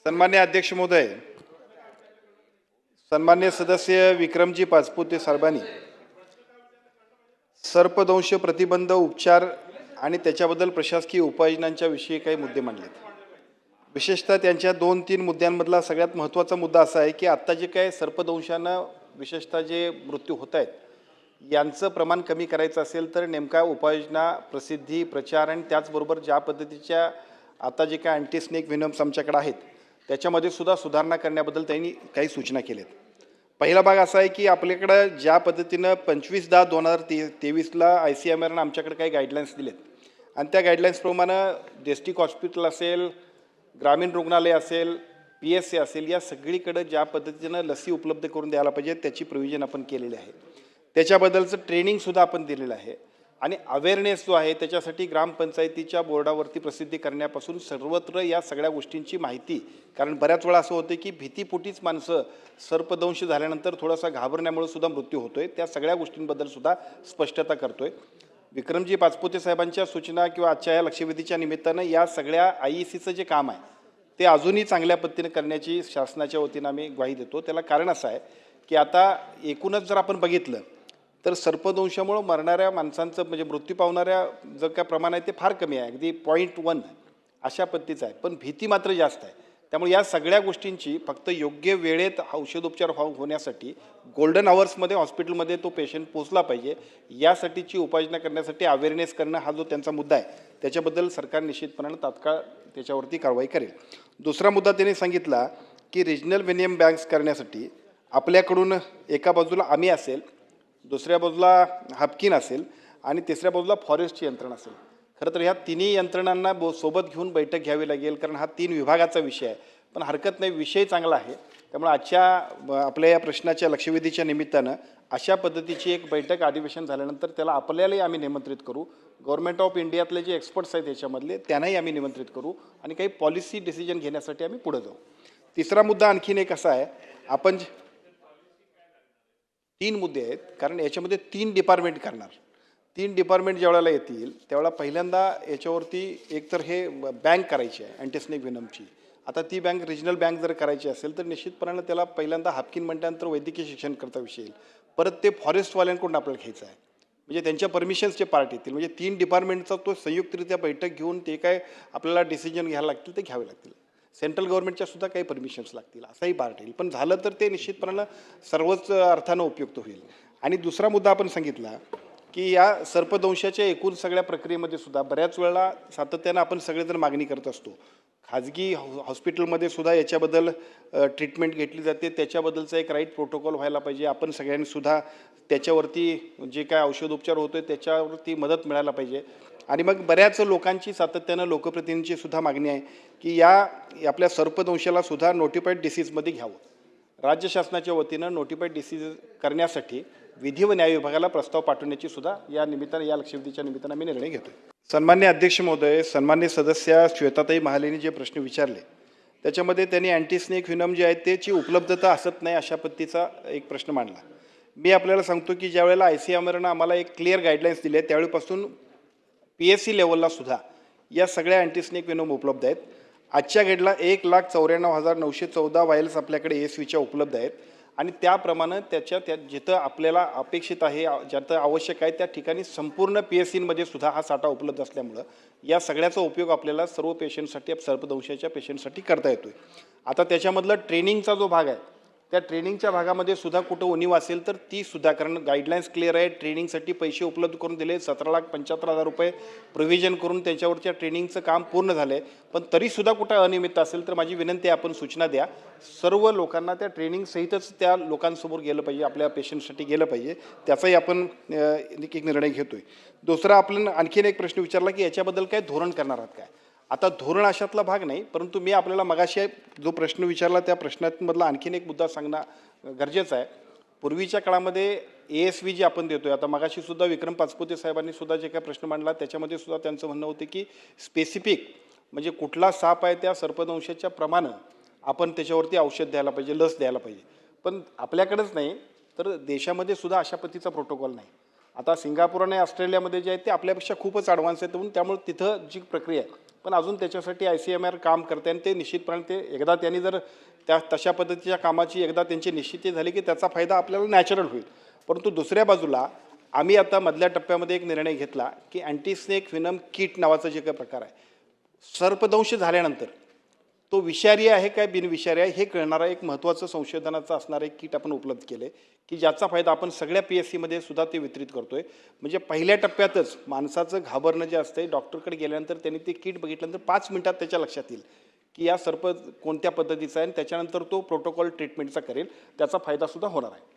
सन्मान्य अध्यक्ष महोदय, सन्मान्य सदस्य विक्रमजी पाचपुते साहेबांनी सर्पदंश प्रतिबंध उपचार आणि त्याच्याबद्दल प्रशासकीय उपाययोजनांच्या विषयी काही मुद्दे मांडलेत. विशेषतः त्यांच्या 2-3 मुद्द्यांमधला सगळ्यात महत्त्वाचा मुद्दा असा आहे की आता जे काही सर्पदंशानं विशेषतः जे मृत्यू होत आहेत यांचं प्रमाण कमी करायचं असेल तर नेमका उपाययोजना, प्रसिद्धी, प्रचार आणि त्याचबरोबर ज्या पद्धतीच्या आता जे काही अँटी स्नेक व्हेनम्स आमच्याकडे आहेत त्याच्यामध्ये सुद्धा सुधारणा करण्याबद्दल त्यांनी काही सूचना केल्यात. पहिला भाग असा आहे की आपल्याकडं ज्या पद्धतीनं 25/10/2023ला ICMRनं आमच्याकडे काही गाईडलाईन्स दिलेत आणि त्या गाईडलाईन्सप्रमाणे डिस्ट्रिक्ट हॉस्पिटल असेल, ग्रामीण रुग्णालय असेल, PSC असेल, या सगळीकडे ज्या पद्धतीनं लसी उपलब्ध करून द्यायला पाहिजे त्याची प्रोव्हिजन आपण केलेली आहे. त्याच्याबद्दलचं ट्रेनिंगसुद्धा आपण दिलेलं आहे आणि अवेअरनेस जो आहे त्याच्यासाठी ग्रामपंचायतीच्या बोर्डावरती प्रसिद्धी करण्यापासून सर्वत्र या सगळ्या गोष्टींची माहिती, कारण बऱ्याच वेळा असं होतं की भीतीपोटीच माणसं सर्पदंश झाल्यानंतर थोडासा घाबरण्यामुळे सुद्धा मृत्यू होतोय. त्या सगळ्या गोष्टींबद्दल सुद्धा स्पष्टता करतोय. विक्रमजी पाचपुते साहेबांच्या सूचना किंवा आजच्या या लक्षवेधीच्या निमित्तानं या सगळ्या IECचं जे काम आहे ते अजूनही चांगल्या पद्धतीने करण्याची शासनाच्या वतीनं आम्ही ग्वाही देतो. त्याला कारण असं आहे की आता एकूणच जर आपण बघितलं तर सर्पदंशामुळे मरणाऱ्या माणसांचं म्हणजे मृत्यू पावणाऱ्या जर काय प्रमाण आहे ते फार कमी आहे, अगदी 0.1 अशा पद्धतीचं आहे, पण भीती मात्र जास्त आहे. त्यामुळे या सगळ्या गोष्टींची फक्त योग्य वेळेत औषधोपचार होण्यासाठी गोल्डन आवर्समध्ये हॉस्पिटलमध्ये तो पेशंट पोहोचला पाहिजे यासाठीची उपाययोजना करण्यासाठी अवेअरनेस करणं हा जो त्यांचा मुद्दा आहे त्याच्याबद्दल सरकार निश्चितपणानं तात्काळ त्याच्यावरती कारवाई करेल. दुसरा मुद्दा त्यांनी सांगितला की रिजनल व्हेनियम बँक्स करण्यासाठी आपल्याकडून एका बाजूला आम्ही असेल, दुसऱ्या बाजूला हापकिन असेल आणि तिसऱ्या बाजूला फॉरेस्टची यंत्रणा असेल. खरं तर ह्या तिन्ही यंत्रणांना सोबत घेऊन बैठक घ्यावी लागेल, कारण हा 3 विभागाचा विषय आहे. पण हरकत नाही, विषय चांगला आहे. त्यामुळे आजच्या आपल्या या प्रश्नाच्या लक्षवेधीच्या निमित्तानं अशा पद्धतीची एक बैठक अधिवेशन झाल्यानंतर त्याला आपल्यालाही आम्ही निमंत्रित करू. गव्हर्नमेंट ऑफ इंडियातले जे एक्सपर्ट्स आहेत याच्यामधले त्यांनाही आम्ही निमंत्रित करू आणि काही पॉलिसी डिसिजन घेण्यासाठी आम्ही पुढे जाऊ. तिसरा मुद्दा आणखीन एक असा आहे, आपण 3 मुद्दे आहेत, कारण याच्यामध्ये 3 डिपार्टमेंट करणार. 3 डिपार्टमेंट ज्यावेळेला येतील त्यावेळेला पहिल्यांदा याच्यावरती एकतर हे बँक करायची आहे अँटीस्नेक व्हेनमची. आता ती बँक रिजनल बँक जर करायची असेल तर निश्चितपणानं त्याला पहिल्यांदा हापकिन म्हटल्यानंतर वैद्यकीय शिक्षण करता विषय येईल. परत ते फॉरेस्टवाल्यांकडून आपल्याला घ्यायचं आहे, म्हणजे त्यांच्या परमिशन्सचे पार्ट येतील. म्हणजे 3 डिपार्टमेंटचा तो संयुक्तरित्या बैठक घेऊन ते काय आपल्याला डिसिजन घ्यायला लागतील ते घ्यावे लागतील. सेंट्रल गव्हर्नमेंटच्या सुद्धा काही परमिशन्स लागतील, असाही पार्ट येईल. पण झालं तर ते निश्चितपणानं सर्वच अर्थानं उपयुक्त होईल. आणि दुसरा मुद्दा आपण सांगितला की या सर्पदंशाच्या एकूण सगळ्या प्रक्रियेमध्ये सुद्धा बऱ्याच वेळेला सातत्यानं आपण सगळेजण मागणी करत असतो. खाजगी हॉस्पिटलमध्ये सुद्धा याच्याबद्दल ट्रीटमेंट घेतली जाते, त्याच्याबद्दलचा एक राईट प्रोटोकॉल व्हायला पाहिजे. आपण सगळ्यांनी सुद्धा त्याच्यावरती जे काय औषधोपचार होतोय त्याच्यावरती मदत मिळायला पाहिजे. आणि मग बऱ्याच लोकांची सातत्यानं लोकप्रतिनिधींची सुद्धा मागणी आहे की या आपल्या सर्पदंशाला सुद्धा नोटिफाईड डिसीजमध्ये घ्यावं. राज्य शासनाच्या वतीनं नोटिफाईड डिसीज करण्यासाठी विधी व न्याय विभागाला प्रस्ताव पाठवण्याची सुद्धा या निमित्तानं या लक्षवेधीच्या निमित्तानं आम्ही निर्णय घेतोय. सन्मान्य अध्यक्ष महोदय, सन्मान्य सदस्या श्वेताताई महालेंनी जे प्रश्न विचारले त्याच्यामध्ये त्यांनी अँटीस्नेक व्हेनम जे आहे त्याची उपलब्धता असत नाही अशा पद्धतीचा एक प्रश्न मांडला. मी आपल्याला सांगतो की ज्या वेळेला ICMRनं आम्हाला एक क्लिअर गाईडलाईन्स दिले त्यावेळीपासून PSC लेवलला सुद्धा या सगळ्या अँटीस्नेक व्हेनम उपलब्ध आहेत. आजच्या घडीला 1,94,914 वायल्स आपल्याकडे ASVच्या उपलब्ध आहेत आणि त्याप्रमाणे त्या जिथं आपल्याला अपेक्षित आहे, ज्यातं आवश्यक आहे त्या ठिकाणी संपूर्ण PSCमध्ये सुद्धा हा साठा उपलब्ध असल्यामुळं या सगळ्याचा उपयोग आपल्याला सर्व पेशंटसाठी, सर्पदंशाच्या पेशंटसाठी करता येतोय. आता त्याच्यामधलं ट्रेनिंगचा जो भाग आहे त्या ट्रेनिंगच्या भागामध्ये सुद्धा कुठं उणीव असेल तर ती सुद्धा, कारण गाईडलाईन्स क्लिअर आहे. ट्रेनिंगसाठी पैसे उपलब्ध करून दिले, 17,75,000 रुपये प्रोव्हिजन करून त्याच्यावरच्या ट्रेनिंगचं काम पूर्ण झालं आहे. पण तरीसुद्धा कुठं अनियमित असेल तर माझी विनंती आहे, आपण सूचना द्या. सर्व लोकांना त्या ट्रेनिंगसहितच त्या लोकांसमोर गेलं पाहिजे, आपल्या पेशंटसाठी गेलं पाहिजे. त्याचाही आपण एक निर्णय घेतोय. दुसरा आपण आणखीन एक प्रश्न विचारला की याच्याबद्दल काय धोरण करणार आहात काय. आता धोरण अशातला भाग नाही, परंतु मी आपल्याला मगाशी जो प्रश्न विचारला त्या प्रश्नामधला आणखीन एक मुद्दा सांगणं गरजेचं आहे. पूर्वीच्या काळामध्ये ASV जी आपण देतोय, आता मगाशी सुद्धा विक्रम पाचपुते साहेबांनी सुद्धा जे काही प्रश्न मांडला त्याच्यामध्ये सुद्धा त्यांचं म्हणणं होतं की स्पेसिफिक म्हणजे कुठला साप आहे त्या सर्पदंशाच्या प्रमाणे आपण त्याच्यावरती औषध द्यायला पाहिजे, लस द्यायला पाहिजे. पण आपल्याकडेच नाही तर देशामध्ये सुद्धा अशा पद्धतीचा प्रोटोकॉल नाही. आता सिंगापूर आणि ऑस्ट्रेलियामध्ये जे आहे ते आपल्यापेक्षा खूपच ॲडव्हान्स आहेत म्हणून त्यामुळे तिथं जी प्रक्रिया आहे पण अजून त्याच्यासाठी ICMR काम करते आणि ते निश्चितपणे ते एकदा त्यांनी जर त्या तशा पद्धतीच्या कामाची एकदा त्यांची निश्चिती झाली की त्याचा फायदा आपल्याला नॅचरल होईल. परंतु दुसऱ्या बाजूला आम्ही आता मधल्या टप्प्यामध्ये एक निर्णय घेतला की अँटी स्नेक व्हिनम किट नावाचा जे काही प्रकार आहे सर्पदंश झाल्यानंतर तो विषारी आहे काय बिनविषारी आहे हे कळणारा एक महत्त्वाचं संशोधनाचं असणारं एक किट आपण उपलब्ध केले की ज्याचा फायदा आपण सगळ्या PSCमध्ये सुद्धा ते वितरित करतोय. म्हणजे पहिल्या टप्प्यातच माणसाचं घाबरणं जे असते डॉक्टरकडे गेल्यानंतर त्यांनी ते किट बघितल्यानंतर 5 मिनिटात त्याच्या लक्षात येईल की या सर्प कोणत्या पद्धतीचा आहे आणि त्याच्यानंतर तो प्रोटोकॉल ट्रीटमेंटचा करेल त्याचा फायदा सुद्धा होणार आहे.